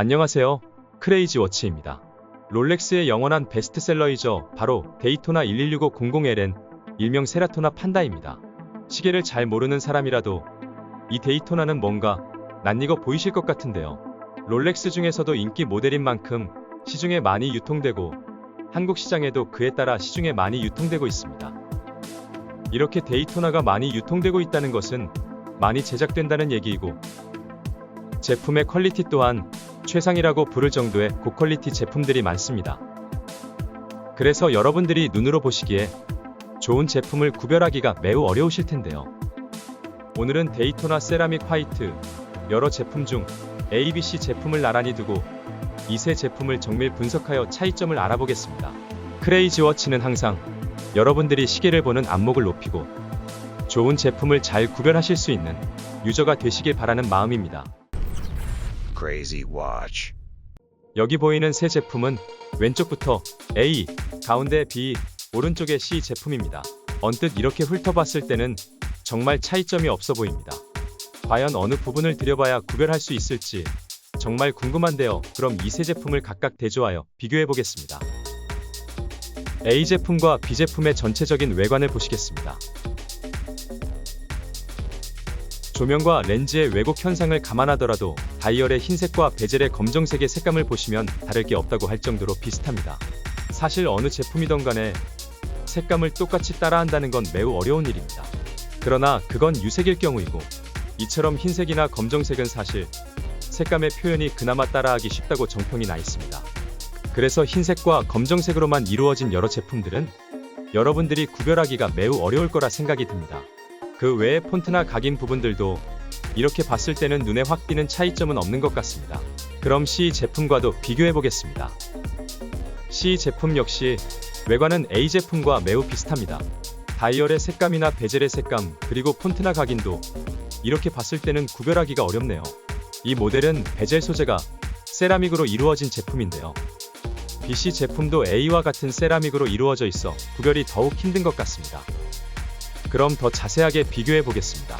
안녕하세요. 크레이지워치입니다. 롤렉스의 영원한 베스트셀러이죠. 바로 데이토나 116500LN, 일명 세라토나 판다입니다. 시계를 잘 모르는 사람이라도 이 데이토나는 뭔가 낯익어 보이실 것 같은데요. 롤렉스 중에서도 인기 모델인 만큼 시중에 많이 유통되고 한국 시장에도 그에 따라 시중에 많이 유통되고 있습니다. 이렇게 데이토나가 많이 유통되고 있다는 것은 많이 제작된다는 얘기이고, 제품의 퀄리티 또한 최상이라고 부를 정도의 고퀄리티 제품들이 많습니다. 그래서 여러분들이 눈으로 보시기에 좋은 제품을 구별하기가 매우 어려우실 텐데요. 오늘은 데이토나 세라믹 화이트 여러 제품 중 A, B, C 제품을 나란히 두고 이 세 제품을 정밀 분석하여 차이점을 알아보겠습니다. 크레이지워치는 항상 여러분들이 시계를 보는 안목을 높이고 좋은 제품을 잘 구별하실 수 있는 유저가 되시길 바라는 마음입니다. Crazy Watch. 여기 보이는 세 제품은 왼쪽부터 A, 가운데 B, 오른쪽에 C 제품입니다. 언뜻 이렇게 훑어봤을 때는 정말 차이점이 없어 보입니다. 과연 어느 부분을 들여봐야 구별할 수 있을지 정말 궁금한데요. 그럼 이 세 제품을 각각 대조하여 비교해보겠습니다. A 제품과 B 제품의 전체적인 외관을 보시겠습니다. 조명과 렌즈의 왜곡 현상을 감안하더라도 다이얼의 흰색과 베젤의 검정색의 색감을 보시면 다를 게 없다고 할 정도로 비슷합니다. 사실 어느 제품이든 간에 색감을 똑같이 따라한다는 건 매우 어려운 일입니다. 그러나 그건 유색일 경우이고, 이처럼 흰색이나 검정색은 사실 색감의 표현이 그나마 따라하기 쉽다고 정평이 나 있습니다. 그래서 흰색과 검정색으로만 이루어진 여러 제품들은 여러분들이 구별하기가 매우 어려울 거라 생각이 듭니다. 그 외에 폰트나 각인 부분들도 이렇게 봤을 때는 눈에 확 띄는 차이점은 없는 것 같습니다. 그럼 C 제품과도 비교해 보겠습니다. C 제품 역시 외관은 A 제품과 매우 비슷합니다. 다이얼의 색감이나 베젤의 색감, 그리고 폰트나 각인도 이렇게 봤을 때는 구별하기가 어렵네요. 이 모델은 베젤 소재가 세라믹으로 이루어진 제품인데요. BC 제품도 A와 같은 세라믹으로 이루어져 있어 구별이 더욱 힘든 것 같습니다. 그럼 더 자세하게 비교해 보겠습니다.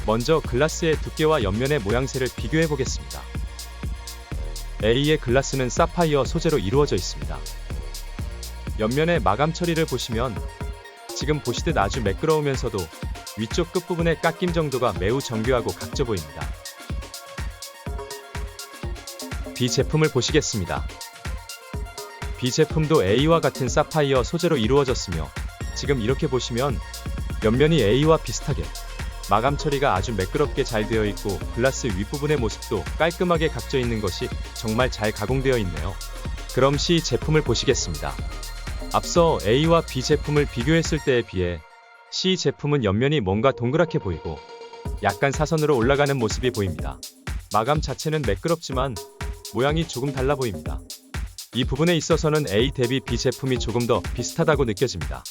먼저 글라스의 두께와 옆면의 모양새를 비교해 보겠습니다. A의 글라스는 사파이어 소재로 이루어져 있습니다. 옆면의 마감 처리를 보시면 지금 보시듯 아주 매끄러우면서도 위쪽 끝부분의 깎임 정도가 매우 정교하고 각져 보입니다. B 제품을 보시겠습니다. B 제품도 A와 같은 사파이어 소재로 이루어졌으며, 지금 이렇게 보시면 옆면이 A와 비슷하게 마감 처리가 아주 매끄럽게 잘 되어 있고, 글라스 윗부분의 모습도 깔끔하게 각져 있는 것이 정말 잘 가공되어 있네요. 그럼 C 제품을 보시겠습니다. 앞서 A와 B 제품을 비교했을 때에 비해 C 제품은 옆면이 뭔가 동그랗게 보이고 약간 사선으로 올라가는 모습이 보입니다. 마감 자체는 매끄럽지만 모양이 조금 달라 보입니다. 이 부분에 있어서는 A 대비 B 제품이 조금 더 비슷하다고 느껴집니다.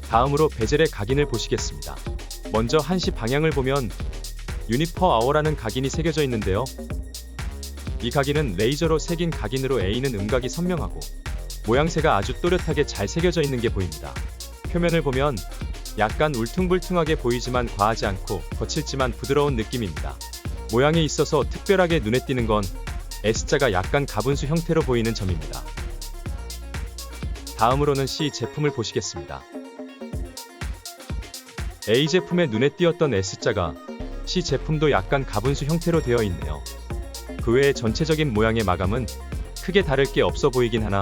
다음으로 베젤의 각인을 보시겠습니다. 먼저 한시 방향을 보면 유닛 퍼 아워라는 각인이 새겨져 있는데요. 이 각인은 레이저로 새긴 각인으로 A는 음각이 선명하고 모양새가 아주 또렷하게 잘 새겨져 있는 게 보입니다. 표면을 보면 약간 울퉁불퉁하게 보이지만 과하지 않고 거칠지만 부드러운 느낌입니다. 모양에 있어서 특별하게 눈에 띄는 건 S자가 약간 가분수 형태로 보이는 점입니다. 다음으로는 C 제품을 보시겠습니다. A 제품의 눈에 띄었던 S자가 C 제품도 약간 가분수 형태로 되어 있네요. 그 외에 전체적인 모양의 마감은 크게 다를 게 없어 보이긴 하나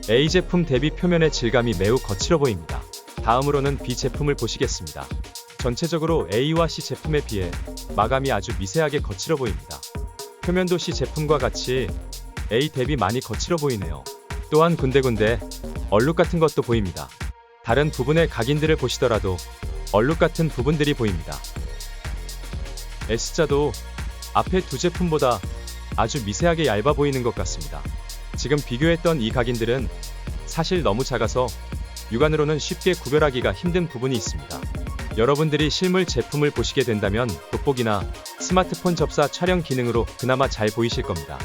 A 제품 대비 표면의 질감이 매우 거칠어 보입니다. 다음으로는 B 제품을 보시겠습니다. 전체적으로 A와 C 제품에 비해 마감이 아주 미세하게 거칠어 보입니다. 표면도 C 제품과 같이 A 대비 많이 거칠어 보이네요. 또한 군데군데 얼룩 같은 것도 보입니다. 다른 부분의 각인들을 보시더라도 얼룩 같은 부분들이 보입니다. S자도 앞에 두 제품보다 아주 미세하게 얇아 보이는 것 같습니다. 지금 비교했던 이 각인들은 사실 너무 작아서 육안으로는 쉽게 구별하기가 힘든 부분이 있습니다. 여러분들이 실물 제품을 보시게 된다면 돋보기나 스마트폰 접사 촬영 기능으로 그나마 잘 보이실 겁니다.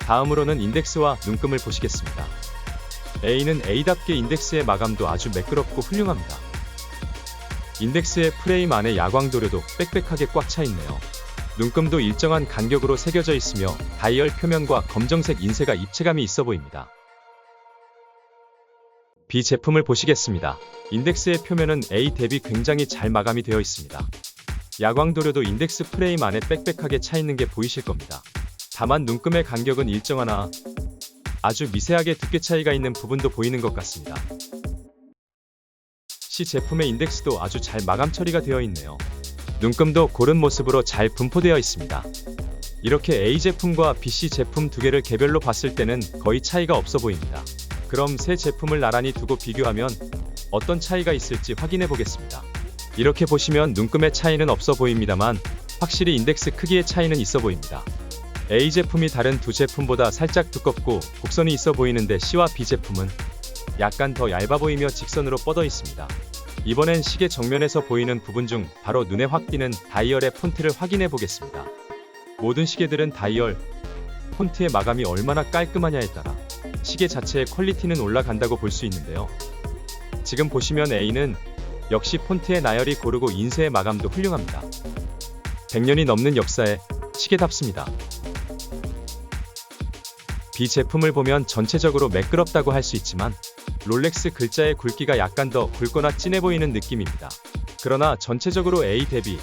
다음으로는 인덱스와 눈금을 보시겠습니다. A는 A답게 인덱스의 마감도 아주 매끄럽고 훌륭합니다. 인덱스의 프레임 안에 야광도료도 빽빽하게 꽉 차 있네요. 눈금도 일정한 간격으로 새겨져 있으며 다이얼 표면과 검정색 인쇄가 입체감이 있어 보입니다. B 제품을 보시겠습니다. 인덱스의 표면은 A 대비 굉장히 잘 마감이 되어 있습니다. 야광도료도 인덱스 프레임 안에 빽빽하게 차 있는 게 보이실 겁니다. 다만 눈금의 간격은 일정하나 아주 미세하게 두께 차이가 있는 부분도 보이는 것 같습니다. C 제품의 인덱스도 아주 잘 마감 처리가 되어 있네요. 눈금도 고른 모습으로 잘 분포되어 있습니다. 이렇게 A 제품과 BC 제품 두 개를 개별로 봤을 때는 거의 차이가 없어 보입니다. 그럼 세 제품을 나란히 두고 비교하면 어떤 차이가 있을지 확인해 보겠습니다. 이렇게 보시면 눈금의 차이는 없어 보입니다만 확실히 인덱스 크기의 차이는 있어 보입니다. A 제품이 다른 두 제품보다 살짝 두껍고 곡선이 있어 보이는데 C와 B 제품은 약간 더 얇아 보이며 직선으로 뻗어 있습니다. 이번엔 시계 정면에서 보이는 부분 중 바로 눈에 확 띄는 다이얼의 폰트를 확인해 보겠습니다. 모든 시계들은 다이얼, 폰트의 마감이 얼마나 깔끔하냐에 따라 시계 자체의 퀄리티는 올라간다고 볼 수 있는데요. 지금 보시면 A는 역시 폰트의 나열이 고르고 인쇄의 마감도 훌륭합니다. 100년이 넘는 역사의 시계답습니다. B 제품을 보면 전체적으로 매끄럽다고 할 수 있지만 롤렉스 글자의 굵기가 약간 더 굵거나 진해 보이는 느낌입니다. 그러나 전체적으로 A 대비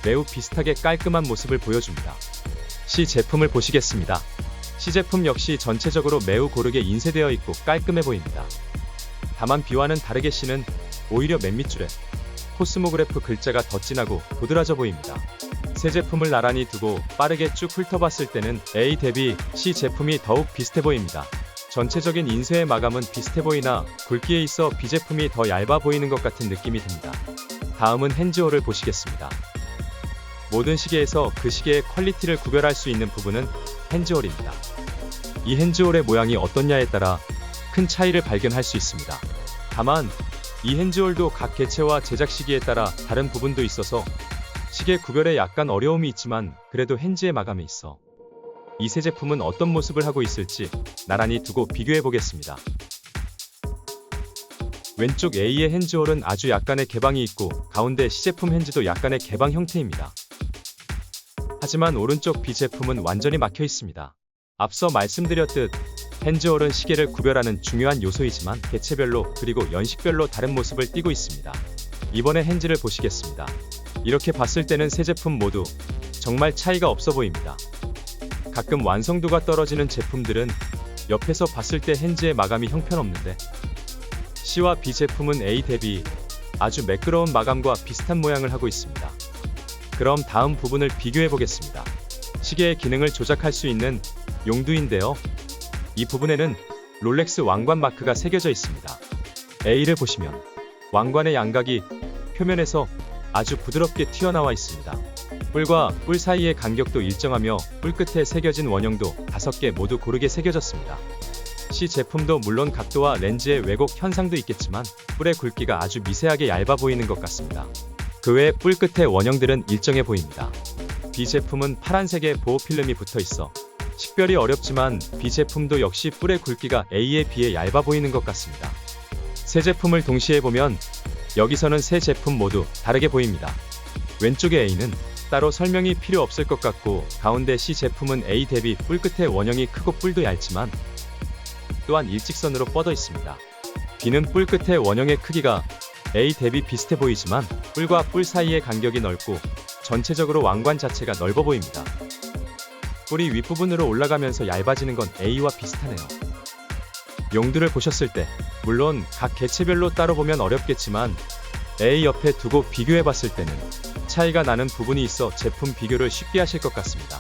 매우 비슷하게 깔끔한 모습을 보여줍니다. C 제품을 보시겠습니다. C 제품 역시 전체적으로 매우 고르게 인쇄되어 있고 깔끔해 보입니다. 다만 B와는 다르게 C는 오히려 맨 밑줄에 코스모그래프 글자가 더 진하고 도드라져 보입니다. 세 제품을 나란히 두고 빠르게 쭉 훑어봤을 때는 A 대비 C 제품이 더욱 비슷해 보입니다. 전체적인 인쇄의 마감은 비슷해 보이나 굵기에 있어 B 제품이 더 얇아 보이는 것 같은 느낌이 듭니다. 다음은 핸즈홀을 보시겠습니다. 모든 시계에서 그 시계의 퀄리티를 구별할 수 있는 부분은 핸즈홀입니다. 이 핸즈홀의 모양이 어떻냐에 따라 큰 차이를 발견할 수 있습니다. 다만 이 핸즈홀도 각 개체와 제작 시기에 따라 다른 부분도 있어서 시계 구별에 약간 어려움이 있지만 그래도 핸즈의 마감이 있어 이 세 제품은 어떤 모습을 하고 있을지 나란히 두고 비교해 보겠습니다. 왼쪽 A의 핸즈홀은 아주 약간의 개방이 있고 가운데 C 제품 핸즈도 약간의 개방 형태입니다. 하지만 오른쪽 B 제품은 완전히 막혀 있습니다. 앞서 말씀드렸듯 핸즈홀은 시계를 구별하는 중요한 요소이지만 개체별로 그리고 연식별로 다른 모습을 띠고 있습니다. 이번에 핸즈를 보시겠습니다. 이렇게 봤을 때는 세 제품 모두 정말 차이가 없어 보입니다. 가끔 완성도가 떨어지는 제품들은 옆에서 봤을 때 핸즈의 마감이 형편없는데 C와 B 제품은 A 대비 아주 매끄러운 마감과 비슷한 모양을 하고 있습니다. 그럼 다음 부분을 비교해 보겠습니다. 시계의 기능을 조작할 수 있는 용두인데요. 이 부분에는 롤렉스 왕관 마크가 새겨져 있습니다. A를 보시면 왕관의 양각이 표면에서 아주 부드럽게 튀어나와 있습니다. 뿔과 뿔 사이의 간격도 일정하며 뿔 끝에 새겨진 원형도 5개 모두 고르게 새겨졌습니다. C 제품도 물론 각도와 렌즈의 왜곡 현상도 있겠지만 뿔의 굵기가 아주 미세하게 얇아 보이는 것 같습니다. 그 외 뿔 끝의 원형들은 일정해 보입니다. B 제품은 파란색의 보호 필름이 붙어 있어 식별이 어렵지만 B 제품도 역시 뿔의 굵기가 A에 비해 얇아 보이는 것 같습니다. 세 제품을 동시에 보면 여기서는 세 제품 모두 다르게 보입니다. 왼쪽의 A는 따로 설명이 필요 없을 것 같고 가운데 C 제품은 A 대비 뿔 끝의 원형이 크고 뿔도 얇지만 또한 일직선으로 뻗어 있습니다. B는 뿔 끝의 원형의 크기가 A 대비 비슷해 보이지만 뿔과 뿔 사이의 간격이 넓고 전체적으로 왕관 자체가 넓어 보입니다. 뿔이 윗부분으로 올라가면서 얇아지는 건 A와 비슷하네요. 용두를 보셨을 때 물론 각 개체별로 따로 보면 어렵겠지만 A 옆에 두고 비교해 봤을 때는 차이가 나는 부분이 있어 제품 비교를 쉽게 하실 것 같습니다.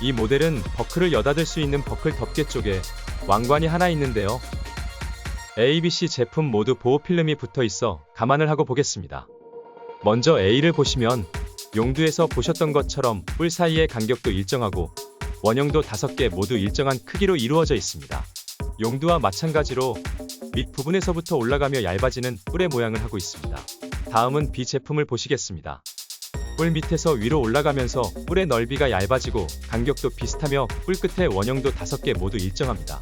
이 모델은 버클을 여닫을 수 있는 버클 덮개 쪽에 왕관이 하나 있는데요. A, B, C 제품 모두 보호 필름이 붙어 있어 감안을 하고 보겠습니다. 먼저 A를 보시면 용두에서 보셨던 것처럼 뿔 사이의 간격도 일정하고 원형도 5개 모두 일정한 크기로 이루어져 있습니다. 용두와 마찬가지로 밑부분에서부터 올라가며 얇아지는 뿔의 모양을 하고 있습니다. 다음은 B 제품을 보시겠습니다. 뿔 밑에서 위로 올라가면서 뿔의 넓이가 얇아지고 간격도 비슷하며 뿔 끝의 원형도 5개 모두 일정합니다.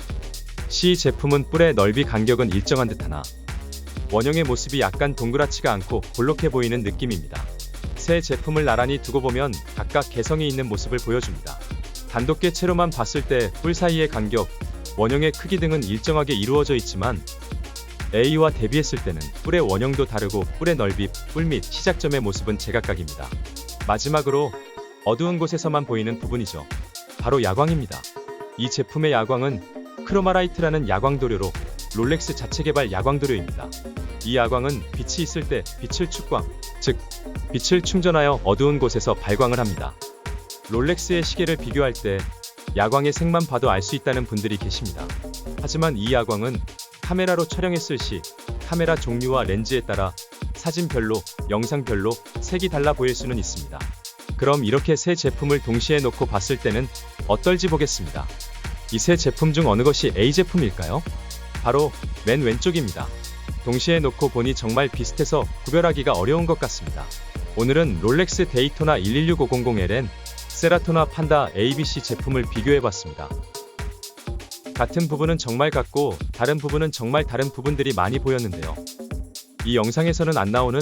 C 제품은 뿔의 넓이 간격은 일정한 듯하나 원형의 모습이 약간 동그랗지가 않고 볼록해 보이는 느낌입니다. 세 제품을 나란히 두고 보면 각각 개성이 있는 모습을 보여줍니다. 단독 개체로만 봤을 때 뿔 사이의 간격, 원형의 크기 등은 일정하게 이루어져 있지만 A와 대비했을 때는 뿔의 원형도 다르고 뿔의 넓이, 뿔 및 시작점의 모습은 제각각입니다. 마지막으로 어두운 곳에서만 보이는 부분이죠. 바로 야광입니다. 이 제품의 야광은 크로마라이트라는 야광 도료로 롤렉스 자체 개발 야광 도료입니다. 이 야광은 빛이 있을 때 빛을 축광, 즉 빛을 충전하여 어두운 곳에서 발광을 합니다. 롤렉스의 시계를 비교할 때 야광의 색만 봐도 알 수 있다는 분들이 계십니다. 하지만 이 야광은 카메라로 촬영했을 시 카메라 종류와 렌즈에 따라 사진별로, 영상별로 색이 달라 보일 수는 있습니다. 그럼 이렇게 세 제품을 동시에 놓고 봤을 때는 어떨지 보겠습니다. 이 세 제품 중 어느 것이 A 제품일까요? 바로 맨 왼쪽입니다. 동시에 놓고 보니 정말 비슷해서 구별하기가 어려운 것 같습니다. 오늘은 롤렉스 데이토나 116500LN, 세라토나 판다 ABC 제품을 비교해봤습니다. 같은 부분은 정말 같고 다른 부분은 정말 다른 부분들이 많이 보였는데요. 이 영상에서는 안 나오는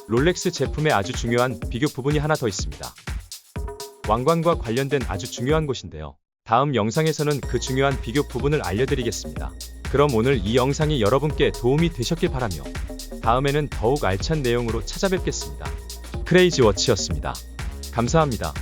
롤렉스 제품의 아주 중요한 비교 부분이 하나 더 있습니다. 왕관과 관련된 아주 중요한 곳인데요. 다음 영상에서는 그 중요한 비교 부분을 알려드리겠습니다. 그럼 오늘 이 영상이 여러분께 도움이 되셨길 바라며 다음에는 더욱 알찬 내용으로 찾아뵙겠습니다. 크레이지워치였습니다. 감사합니다.